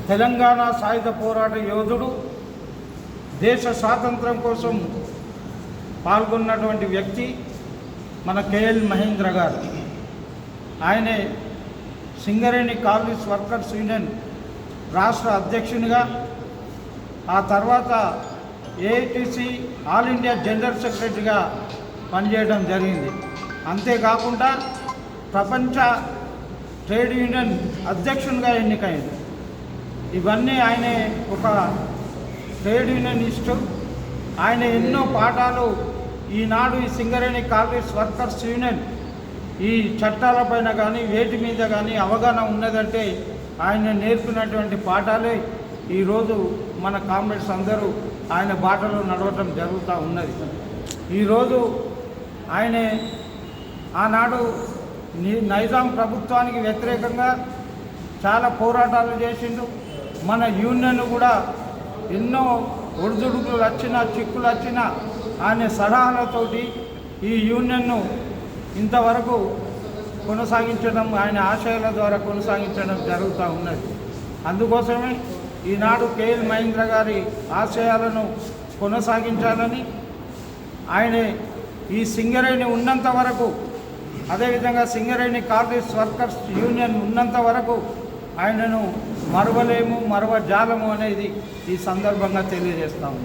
తెలంగాణ సాయుధ పోరాట యోధుడు, దేశ స్వాతంత్రం కోసం పాల్గొన్నటువంటి వ్యక్తి మన కేఎల్ మహేంద్ర గారు. ఆయనే సింగరేణి కాలనీస్ వర్కర్స్ యూనియన్ రాష్ట్ర అధ్యక్షునిగా, ఆ తర్వాత ఏఐటీసీ ఆల్ ఇండియా జనరల్ సెక్రటరీగా పనిచేయడం జరిగింది. అంతేకాకుండా ప్రపంచ ట్రేడ్ యూనియన్ అధ్యక్షునిగా ఎన్నికైంది. ఇవన్నీ ఆయనే ఒక ట్రేడ్ యూనియనిస్టు. ఆయన ఎన్నో పాఠాలు ఈనాడు ఈ సింగరేణి కాలనీస్ వర్కర్స్ యూనియన్ ఈ చట్టాలపైన కానీ వేటి మీద కానీ అవగాహన ఉన్నదంటే ఆయన నేర్పినటువంటి పాఠాలే ఈరోజు మన కామ్రేడ్స్ అందరూ ఆయన బాటలో నడవటం జరుగుతూ ఉన్నది. ఈరోజు ఆయనే ఆనాడు నైజాం ప్రభుత్వానికి వ్యతిరేకంగా చాలా పోరాటాలు చేసిండు. మన యూనియన్ కూడా ఎన్నో ఒడిదుడుకులు వచ్చినా చిక్కులు వచ్చినా ఆయన సలహాలతోటి ఈ యూనియన్ను ఇంతవరకు కొనసాగించడం, ఆయన ఆశయాల ద్వారా కొనసాగించడం జరుగుతూ ఉన్నది. అందుకోసమే ఈనాడు కేఎల్ మహేంద్ర గారి ఆశయాలను కొనసాగించాలని, ఆయన ఈ సింగరేణి ఉన్నంత వరకు, అదేవిధంగా సింగరేణి కాలనీస్ వర్కర్స్ యూనియన్ ఉన్నంత వరకు ఆయనను మరవలేము, మరవజాలము అనేది ఈ సందర్భంగా తెలియజేస్తాము.